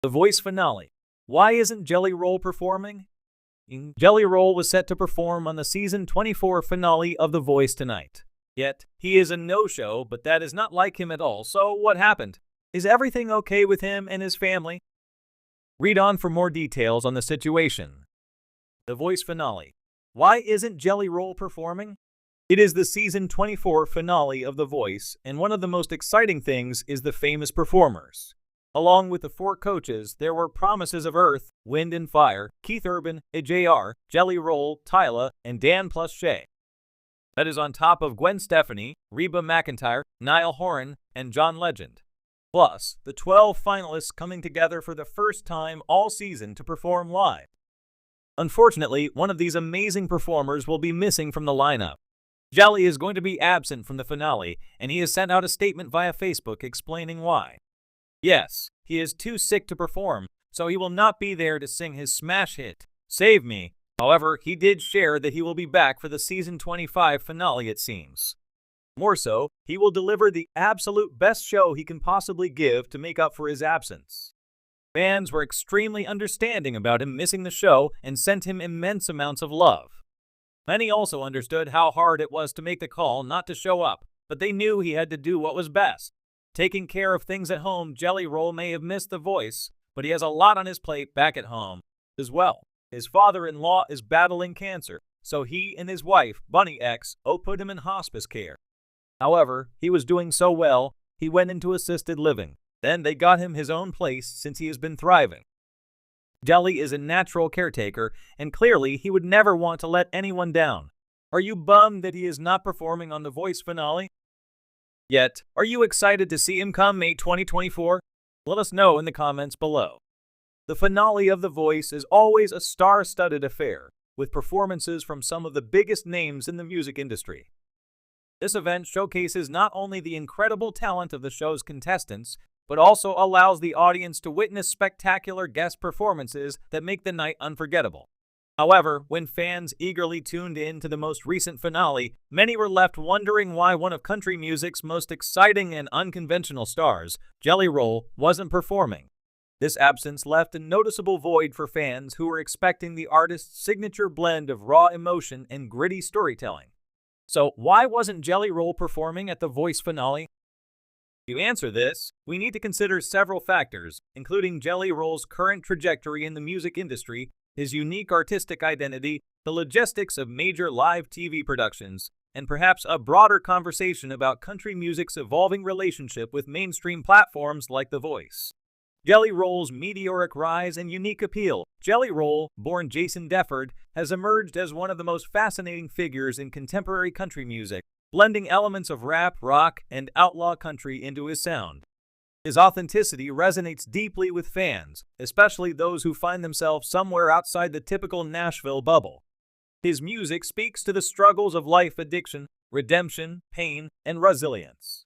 The Voice finale. Why isn't Jelly Roll performing? Jelly Roll was set to perform on the season 24 finale of The Voice tonight. Yet, he is a no-show, but that is not like him at all. So what happened? Is everything okay with him and his family? Read on for more details on the situation. The Voice finale. Why isn't Jelly Roll performing? It is the season 24 finale of The Voice, and one of the most exciting things is the famous performers. Along with the 4 coaches, there were promises of Earth, Wind and Fire, Keith Urban, JR, Jelly Roll, Tyla, and Dan plus Shay. That is on top of Gwen Stefani, Reba McEntire, Niall Horan, and John Legend. Plus, the 12 finalists coming together for the first time all season to perform live. Unfortunately, one of these amazing performers will be missing from the lineup. Jelly is going to be absent from the finale, and he has sent out a statement via Facebook explaining why. Yes, he is too sick to perform, so he will not be there to sing his smash hit, Save Me. However, he did share that he will be back for the season 25 finale, it seems. More so, he will deliver the absolute best show he can possibly give to make up for his absence. Fans were extremely understanding about him missing the show and sent him immense amounts of love. Many also understood how hard it was to make the call not to show up, but they knew he had to do what was best. Taking care of things at home, Jelly Roll may have missed The Voice, but he has a lot on his plate back at home as well. His father-in-law is battling cancer, so he and his wife, Bunny X, put him in hospice care. However, he was doing so well, he went into assisted living. Then they got him his own place since he has been thriving. Jelly is a natural caretaker, and clearly he would never want to let anyone down. Are you bummed that he is not performing on The Voice finale? Yet, are you excited to see him come May 2024? Let us know in the comments below. The finale of The Voice is always a star-studded affair, with performances from some of the biggest names in the music industry. This event showcases not only the incredible talent of the show's contestants, but also allows the audience to witness spectacular guest performances that make the night unforgettable. However, when fans eagerly tuned in to the most recent finale, many were left wondering why one of country music's most exciting and unconventional stars, Jelly Roll, wasn't performing. This absence left a noticeable void for fans who were expecting the artist's signature blend of raw emotion and gritty storytelling. So, why wasn't Jelly Roll performing at The Voice finale? To answer this, we need to consider several factors, including Jelly Roll's current trajectory in the music industry, his unique artistic identity, the logistics of major live TV productions, and perhaps a broader conversation about country music's evolving relationship with mainstream platforms like The Voice. Jelly Roll's meteoric rise and unique appeal. Jelly Roll, born Jason Deford, has emerged as one of the most fascinating figures in contemporary country music, blending elements of rap, rock, and outlaw country into his sound. His authenticity resonates deeply with fans, especially those who find themselves somewhere outside the typical Nashville bubble. His music speaks to the struggles of life, addiction, redemption, pain, and resilience.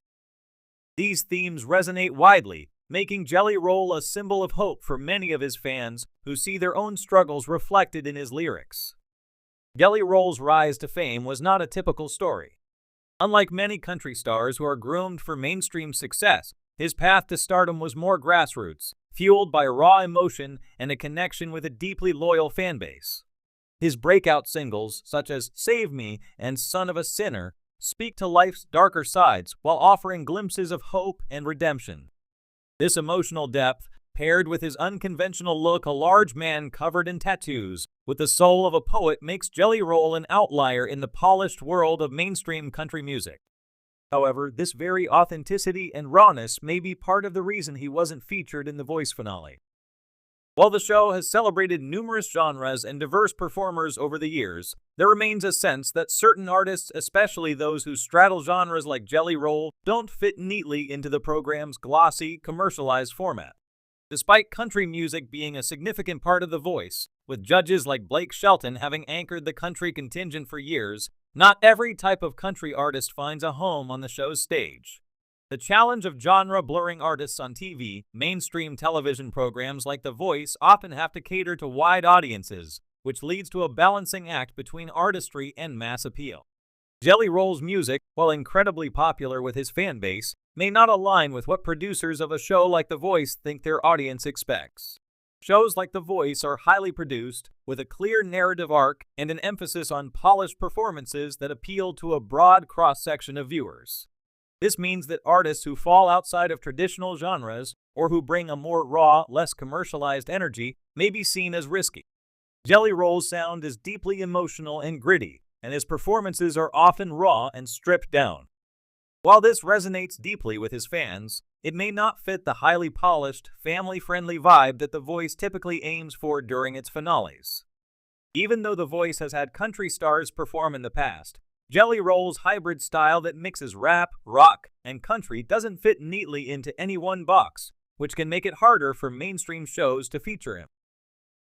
These themes resonate widely, making Jelly Roll a symbol of hope for many of his fans who see their own struggles reflected in his lyrics. Jelly Roll's rise to fame was not a typical story. Unlike many country stars who are groomed for mainstream success, his path to stardom was more grassroots, fueled by raw emotion and a connection with a deeply loyal fanbase. His breakout singles, such as Save Me and Son of a Sinner, speak to life's darker sides while offering glimpses of hope and redemption. This emotional depth, paired with his unconventional look, a large man covered in tattoos, with the soul of a poet, makes Jelly Roll an outlier in the polished world of mainstream country music. However, this very authenticity and rawness may be part of the reason he wasn't featured in The Voice finale. While the show has celebrated numerous genres and diverse performers over the years, there remains a sense that certain artists, especially those who straddle genres like Jelly Roll, don't fit neatly into the program's glossy, commercialized format. Despite country music being a significant part of The Voice, with judges like Blake Shelton having anchored the country contingent for years, not every type of country artist finds a home on the show's stage. The challenge of genre-blurring artists on TV, mainstream television programs like The Voice often have to cater to wide audiences, which leads to a balancing act between artistry and mass appeal. Jelly Roll's music, while incredibly popular with his fan base, may not align with what producers of a show like The Voice think their audience expects. Shows like The Voice are highly produced, with a clear narrative arc and an emphasis on polished performances that appeal to a broad cross-section of viewers. This means that artists who fall outside of traditional genres or who bring a more raw, less commercialized energy may be seen as risky. Jelly Roll's sound is deeply emotional and gritty, and his performances are often raw and stripped down. While this resonates deeply with his fans, it may not fit the highly polished, family-friendly vibe that The Voice typically aims for during its finales. Even though The Voice has had country stars perform in the past, Jelly Roll's hybrid style that mixes rap, rock, and country doesn't fit neatly into any one box, which can make it harder for mainstream shows to feature him.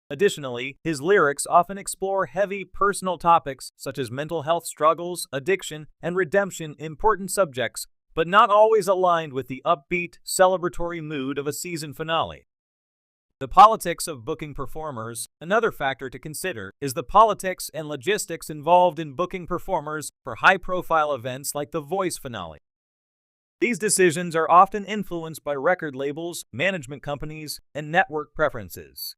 Additionally, his lyrics often explore heavy personal topics such as mental health struggles, addiction, and redemption, important subjects, but not always aligned with the upbeat, celebratory mood of a season finale. The politics of booking performers. Another factor to consider is the politics and logistics involved in booking performers for high-profile events like The Voice finale. These decisions are often influenced by record labels, management companies, and network preferences.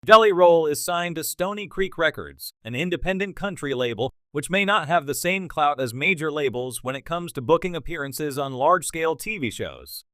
Jelly Roll is signed to Stony Creek Records, an independent country label, which may not have the same clout as major labels when it comes to booking appearances on large-scale TV shows.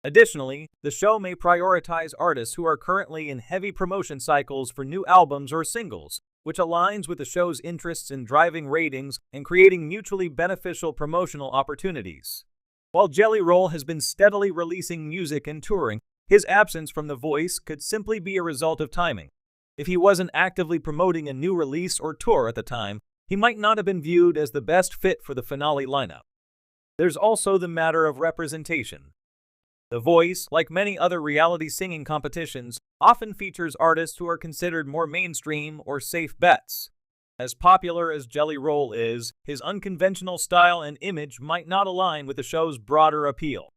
Additionally, the show may prioritize artists who are currently in heavy promotion cycles for new albums or singles, which aligns with the show's interests in driving ratings and creating mutually beneficial promotional opportunities. While Jelly Roll has been steadily releasing music and touring, his absence from The Voice could simply be a result of timing. If he wasn't actively promoting a new release or tour at the time, he might not have been viewed as the best fit for the finale lineup. There's also the matter of representation. The Voice, like many other reality singing competitions, often features artists who are considered more mainstream or safe bets. As popular as Jelly Roll is, his unconventional style and image might not align with the show's broader appeal.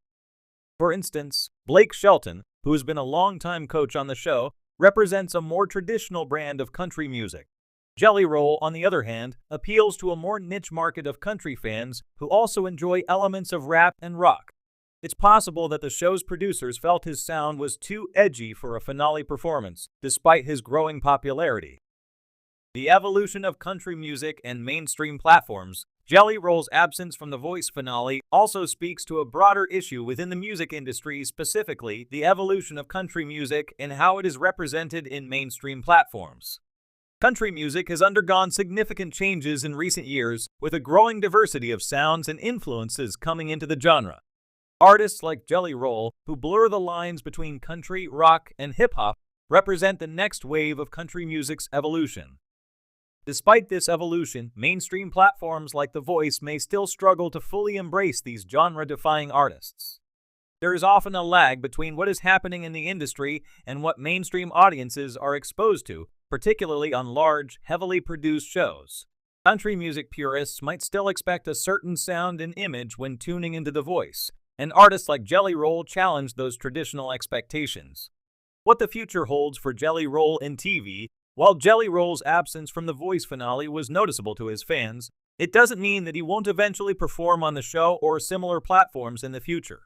For instance, Blake Shelton, who has been a longtime coach on the show, represents a more traditional brand of country music. Jelly Roll, on the other hand, appeals to a more niche market of country fans who also enjoy elements of rap and rock. It's possible that the show's producers felt his sound was too edgy for a finale performance, despite his growing popularity. The evolution of country music and mainstream platforms. Jelly Roll's absence from The Voice finale also speaks to a broader issue within the music industry, specifically the evolution of country music and how it is represented in mainstream platforms. Country music has undergone significant changes in recent years, with a growing diversity of sounds and influences coming into the genre. Artists like Jelly Roll, who blur the lines between country, rock, and hip-hop, represent the next wave of country music's evolution. Despite this evolution, mainstream platforms like The Voice may still struggle to fully embrace these genre-defying artists. There is often a lag between what is happening in the industry and what mainstream audiences are exposed to, particularly on large, heavily produced shows. Country music purists might still expect a certain sound and image when tuning into The Voice, and artists like Jelly Roll challenge those traditional expectations. What the future holds for Jelly Roll in TV. While Jelly Roll's absence from The Voice finale was noticeable to his fans, it doesn't mean that he won't eventually perform on the show or similar platforms in the future.